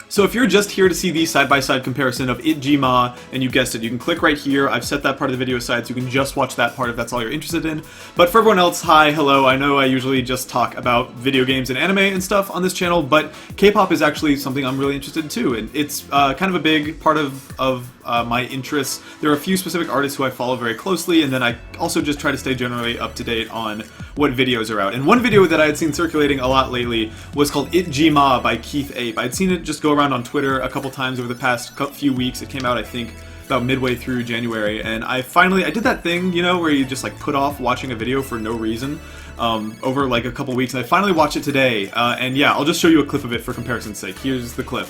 So if you're just here to see the side-by-side comparison of it-G-Ma, and you guessed it, you can click right here. I've set that part of the video aside, so you can just watch that part if that's all you're interested in. But for everyone else, hi, hello, I know I usually just talk about video games and anime and stuff on this channel, but K-pop is actually something I'm really interested in too, and it's kind of a big part of my interests. There are a few specific artists who I follow very closely, and then I also just try to stay generally up to date on what videos are out. And one video that I had seen circulating a lot lately was called it-G-Ma by Keith Ape. I'd seen it just go around on Twitter a couple times over the past few weeks. It came out, I think, about midway through January, and I did that thing, you know, where you just like put off watching a video for no reason over like a couple weeks, and I finally watched it today, and yeah, I'll just show you a clip of it for comparison's sake. Here's the clip.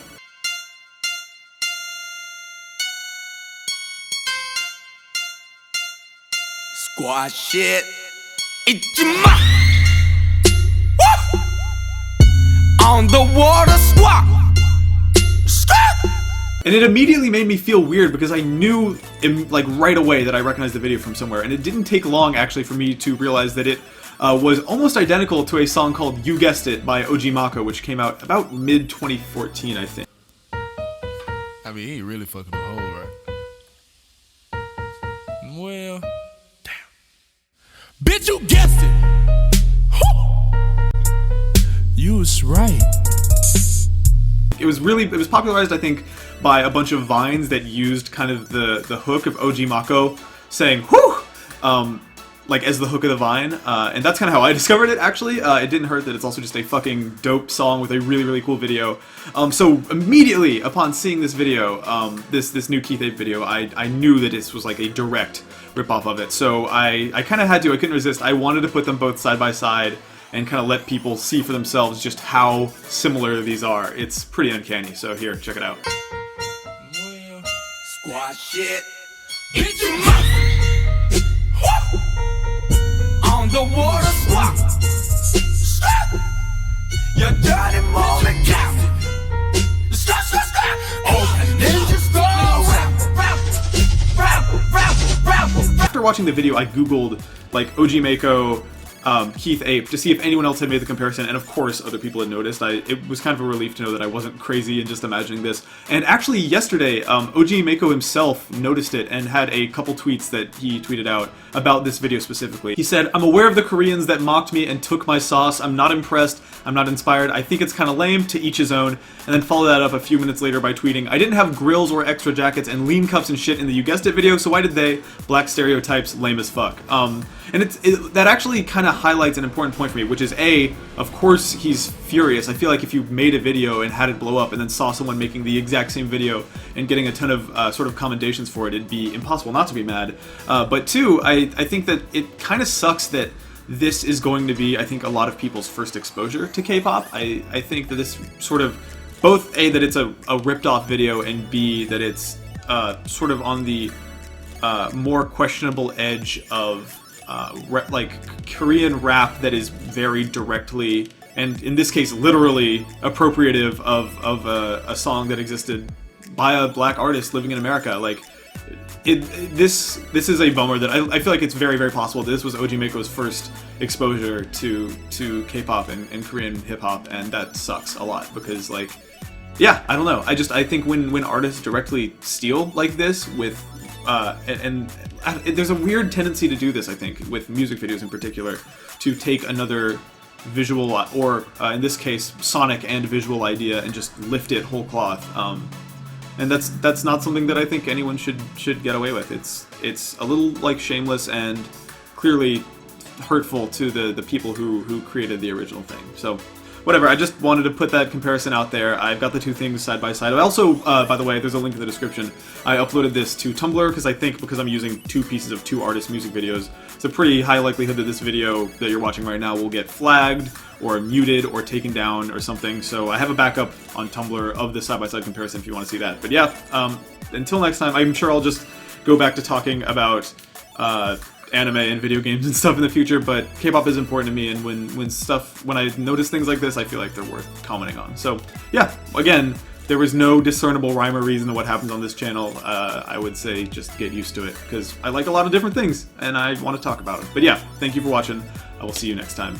Squad shit. it-G-Ma. On the water squad. And it immediately made me feel weird because I knew, like, right away that I recognized the video from somewhere, and it didn't take long actually for me to realize that it was almost identical to a song called You Guessed It by OG Maco, which came out about mid-2014, I think. I mean, he ain't really fucking the hole, right? Well, damn. Bitch, you guessed it! You was right. It was popularized, I think, by a bunch of vines that used kind of the hook of OG Maco saying "whoo," like as the hook of the vine, and that's kind of how I discovered it. Actually, it didn't hurt that it's also just a fucking dope song with a really cool video. So immediately upon seeing this video, this new Keith Ape video, I knew that this was like a direct ripoff of it. So I kind of had to. I couldn't resist. I wanted to put them both side by side and kind of let people see for themselves just how similar these are. It's pretty uncanny, so here, check it out. Well, squad shit. it-G-Ma. On the water squad. Your dirty moment captain. After watching the video, I googled like OG Maco, Keith Ape to see if anyone else had made the comparison, and of course other people had noticed. It was kind of a relief to know that I wasn't crazy in just imagining this. And actually yesterday, OG Maco himself noticed it and had a couple tweets that he tweeted out about this video specifically. He said, "I'm aware of the Koreans that mocked me and took my sauce. I'm not impressed. I'm not inspired. I think it's kind of lame, to each his own." And then followed that up a few minutes later by tweeting, "I didn't have grills or extra jackets and lean cups and shit in the You Guessed It video, so why did they? Black stereotypes, lame as fuck." And that actually kind of highlights an important point for me, which is A, of course he's furious. I feel like if you made a video and had it blow up and then saw someone making the exact same video and getting a ton of sort of commendations for it, it'd be impossible not to be mad. But two, I think that it kind of sucks that this is going to be, I think, a lot of people's first exposure to K-pop. I think that this sort of, both A, that it's a ripped off video, and B, that it's sort of on the more questionable edge of like Korean rap that is very directly, and in this case literally, appropriative of a song that existed by a black artist living in America. Like, this is a bummer that I feel like it's very possible that this was OG Mako's first exposure to K-pop and Korean hip-hop, and that sucks a lot because, like, yeah, I don't know. I think when artists directly steal like this with and there's a weird tendency to do this, I think, with music videos in particular, to take another visual or in this case sonic and visual idea and just lift it whole cloth. And that's not something that I think anyone should get away with. It's a little like shameless and clearly hurtful to the people who created the original thing. So whatever, I just wanted to put that comparison out there. I've got the two things side by side. I also, by the way, there's a link in the description. I uploaded this to Tumblr because I'm using two pieces of two artists' music videos. It's a pretty high likelihood that this video that you're watching right now will get flagged or muted or taken down or something. So I have a backup on Tumblr of the side-by-side comparison if you want to see that. But yeah, until next time, I'm sure I'll just go back to talking about anime and video games and stuff in the future, but K-pop is important to me, and when I notice things like this, I feel like they're worth commenting on. So yeah, again, there was no discernible rhyme or reason to what happens on this channel. I would say just get used to it, because I like a lot of different things, and I want to talk about them. But yeah, thank you for watching. I will see you next time.